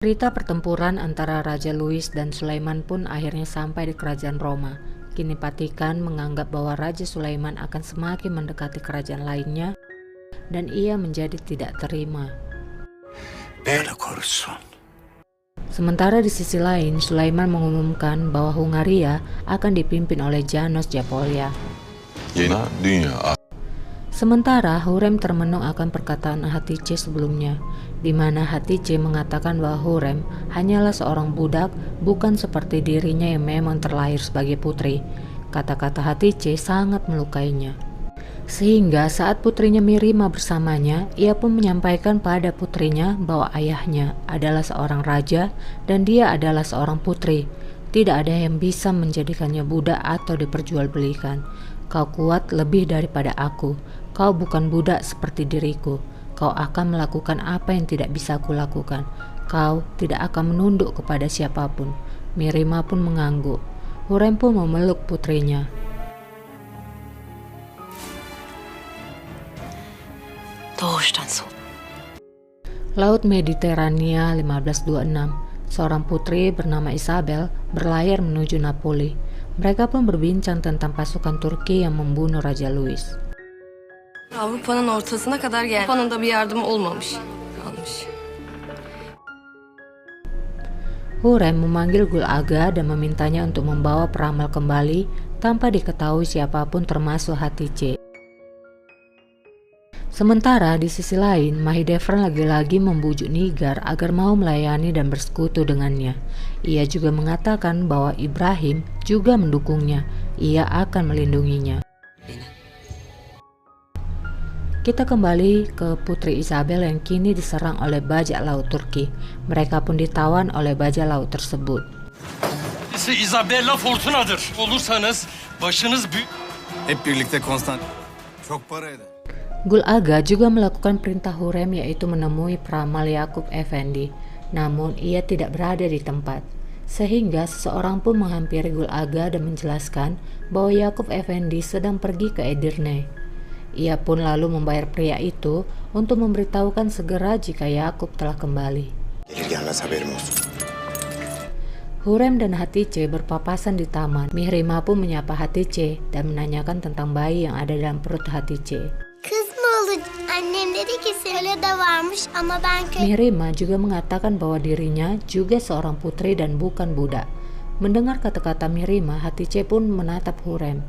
Berita pertempuran antara Raja Louis dan Sulaiman pun akhirnya sampai di kerajaan Roma. Kini Vatikan menganggap bahwa Raja Sulaiman akan semakin mendekati kerajaan lainnya dan ia menjadi tidak terima. Sementara di sisi lain, Sulaiman mengumumkan bahwa Hungaria akan dipimpin oleh Janos Japolya. Sementara Hurrem termenung akan perkataan Hatice sebelumnya, di mana Hatice mengatakan bahwa Hurrem hanyalah seorang budak, bukan seperti dirinya yang memang terlahir sebagai putri. Kata-kata Hatice sangat melukainya. Sehingga saat putrinya Mirima bersamanya, ia pun menyampaikan pada putrinya bahwa ayahnya adalah seorang raja dan dia adalah seorang putri. Tidak ada yang bisa menjadikannya budak atau diperjualbelikan. Kau kuat lebih daripada aku. Kau bukan budak seperti diriku. Kau akan melakukan apa yang tidak bisa aku lakukan. Kau tidak akan menunduk kepada siapapun. Mirima pun mengangguk. Hurrem pun memeluk putrinya. Laut Mediterania 1526. Seorang putri bernama Isabel berlayar menuju Napoli. Mereka pun berbincang tentang pasukan Turki yang membunuh Raja Louis. Avrupa'nın ortasına kadar geldi. Avrupa'nın da bir yardımı olmamış. Kalmış. Hurrem memanggil Gul Aga dan memintanya untuk membawa peramal kembali tanpa diketahui siapapun termasuk Hatice. Sementara di sisi lain, Mahidevran lagi-lagi membujuk Nigar agar mau melayani dan bersekutu dengannya. Ia juga mengatakan bahwa Ibrahim juga mendukungnya. Ia akan melindunginya. Kita kembali ke Putri Isabel yang kini diserang oleh bajak laut Turki. Mereka pun ditawan oleh bajak laut tersebut. Isabella Fortuna'dır. Olursanız başınız büyük. Hep birlikte Konstant. Çok para eder. Gul Aga juga melakukan perintah Hurrem, yaitu menemui peramal Yakub Effendi. Namun ia tidak berada di tempat. Sehingga seseorang pun menghampiri Gul Aga dan menjelaskan bahwa Yakub Effendi sedang pergi ke Edirne. Ia pun lalu membayar pria itu untuk memberitahukan segera jika Yakub telah kembali. Hurrem dan Hatice berpapasan di taman. Mihrima pun menyapa Hatice dan menanyakan tentang bayi yang ada dalam perut Hatice. Annem dedi ki öyle de varmış ama ben Mihrima juga mengatakan bahwa dirinya juga seorang putri dan bukan budak. Mendengar kata-kata Mihrima, Hatice pun menatap Hurrem.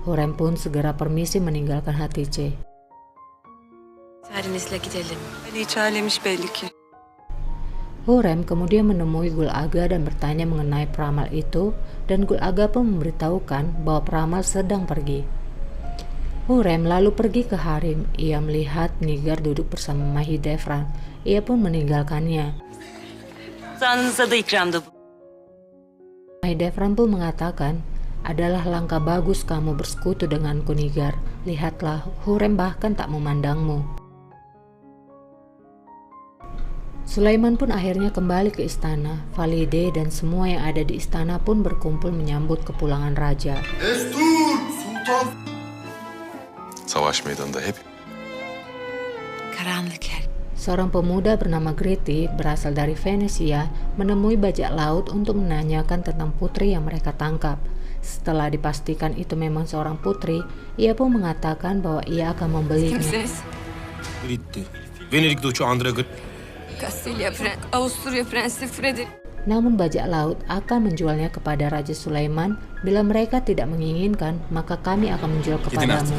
Hurrem pun segera permisi meninggalkan Hatice. Müsaadenizle gidelim. Ali içerlemiş belli ki. Hurrem kemudian menemui Gul Aga dan bertanya mengenai peramal itu, dan Gul Aga pun memberitahukan bahwa peramal sedang pergi. Hurrem lalu pergi ke harem. Ia melihat Nigar duduk bersama Mahidevran. Ia pun meninggalkannya. Tanrınıza da ikramda bu. Mahidevran pun mengatakan, adalah langkah bagus kamu bersekutu denganku Nigar. Lihatlah, Hurrem bahkan tak memandangmu. Sulaiman pun akhirnya kembali ke istana. Valide dan semua yang ada di istana pun berkumpul menyambut kepulangan raja. Destur Sultan. Savaş meydanında hep. Karanlık yer. Seorang pemuda bernama Greti berasal dari Venesia menemui bajak laut untuk menanyakan tentang putri yang mereka tangkap. Setelah dipastikan itu memang seorang putri, ia pun mengatakan bahwa ia akan membelinya. Kimsiniz? Gitti. Venedik doçu Andra Kastilya Avusturya Prensi Frederick. Namun bajak laut akan menjualnya kepada Raja Sulaiman. Bila mereka tidak menginginkan, maka kami akan menjual kepadamu.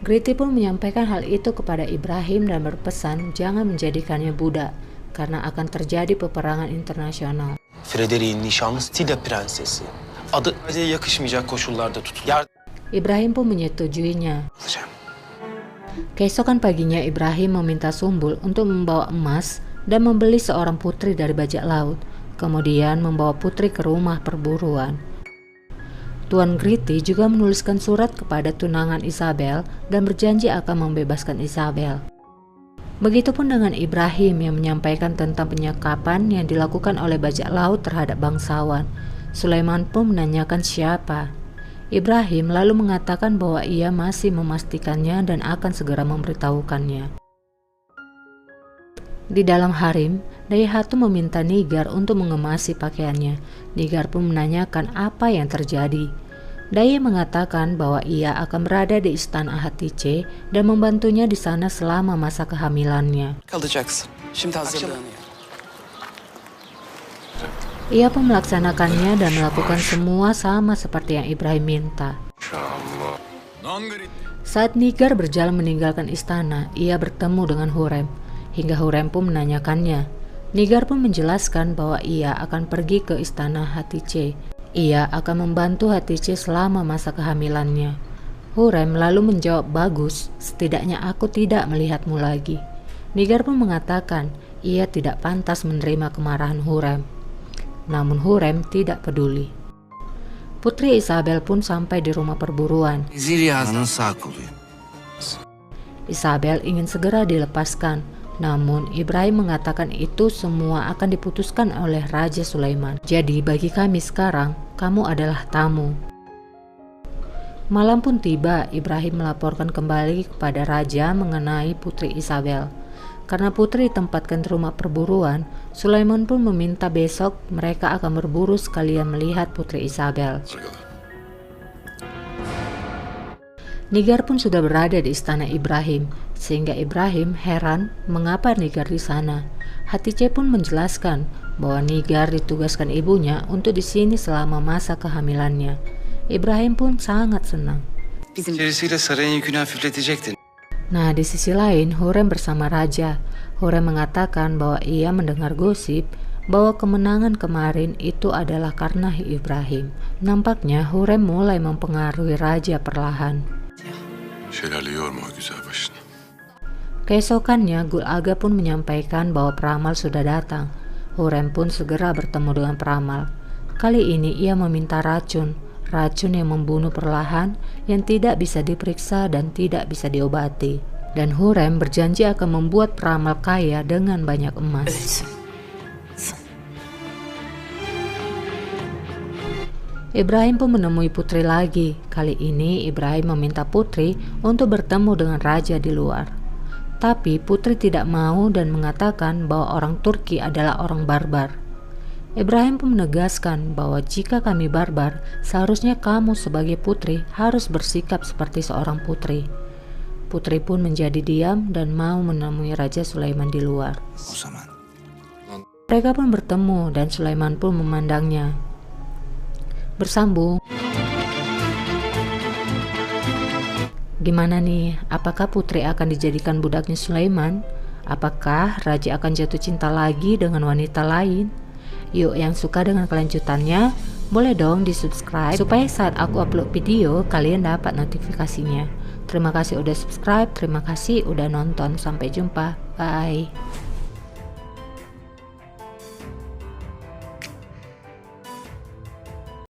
Greti pun menyampaikan hal itu kepada Ibrahim dan berpesan jangan menjadikannya budak, karena akan terjadi peperangan internasional. Frederick'in nişanlısı Tida Prensesi. Adı yakışmayacak koşullarda tutuldu. Ibrahim pun menyetujuinya. Keesokan paginya Ibrahim meminta Sumbul untuk membawa emas dan membeli seorang putri dari bajak laut, kemudian membawa putri ke rumah perburuan. Tuan Greti juga menuliskan surat kepada tunangan Isabel dan berjanji akan membebaskan Isabel. Begitupun dengan Ibrahim yang menyampaikan tentang penyekapan yang dilakukan oleh bajak laut terhadap bangsawan. Sulaiman pun menanyakan siapa. Ibrahim lalu mengatakan bahwa ia masih memastikannya dan akan segera memberitahukannya. Di dalam harem, Daihatsu meminta Nigar untuk mengemasi pakaiannya. Nigar pun menanyakan apa yang terjadi. Dai mengatakan bahwa ia akan berada di istana Hatice dan membantunya di sana selama masa kehamilannya. Kalacaksın. Şimdi hazırlanıyor. Ia pun melaksanakannya dan melakukan semua sama seperti yang Ibrahim minta. Saat Nigar berjalan meninggalkan istana, ia bertemu dengan Hurrem. Hingga Hurrem pun menanyakannya. Nigar pun menjelaskan bahwa ia akan pergi ke istana Hatice. Ia akan membantu Hatice selama masa kehamilannya. Hurrem lalu menjawab, bagus, setidaknya aku tidak melihatmu lagi. Nigar pun mengatakan ia tidak pantas menerima kemarahan Hurrem. Namun Hurrem tidak peduli. Putri Isabel pun sampai di rumah perburuan. Zirya'nın sağ koluyum. Isabel ingin segera dilepaskan, namun Ibrahim mengatakan itu semua akan diputuskan oleh Raja Sulaiman. Jadi bagi kami sekarang, kamu adalah tamu. Malam pun tiba, Ibrahim melaporkan kembali kepada Raja mengenai Putri Isabel. Karena Putri ditempatkan di rumah perburuan, Sulaiman pun meminta besok mereka akan berburu sekalian melihat Putri Isabel. Nigar pun sudah berada di istana Ibrahim, sehingga Ibrahim heran mengapa Nigar di sana. Hatice pun menjelaskan bahwa Nigar ditugaskan ibunya untuk di sini selama masa kehamilannya. Ibrahim pun sangat senang. İçerisiyle sarayın yükünü hafifletecektin. Nah, di sisi lain, Hurrem bersama Raja. Hurrem mengatakan bahwa ia mendengar gosip bahwa kemenangan kemarin itu adalah karena Ibrahim. Nampaknya Hurrem mulai mempengaruhi Raja perlahan. Şelale yorma o güzel başını. Keesokannya, Gul Aga pun menyampaikan bahwa peramal sudah datang. Hurrem pun segera bertemu dengan peramal. Kali ini ia meminta racun yang membunuh perlahan, yang tidak bisa diperiksa dan tidak bisa diobati. Dan Hurrem berjanji akan membuat peramal kaya dengan banyak emas. Ibrahim pun menemui Putri lagi. Kali ini Ibrahim meminta Putri untuk bertemu dengan Raja di luar. Tapi Putri tidak mau dan mengatakan bahwa orang Turki adalah orang barbar. Ibrahim pun menegaskan bahwa jika kami barbar, seharusnya kamu sebagai putri harus bersikap seperti seorang putri. Putri pun menjadi diam dan mau menemui Raja Sulaiman di luar. Mereka pun bertemu dan Sulaiman pun memandangnya. Bersambung. Gimana nih, apakah Putri akan dijadikan budaknya Sulaiman? Apakah Raja akan jatuh cinta lagi dengan wanita lain? Yuk, yang suka dengan kelanjutannya, boleh dong di subscribe supaya saat aku upload video kalian dapat notifikasinya. Terima kasih udah subscribe, terima kasih udah nonton, sampai jumpa, bye.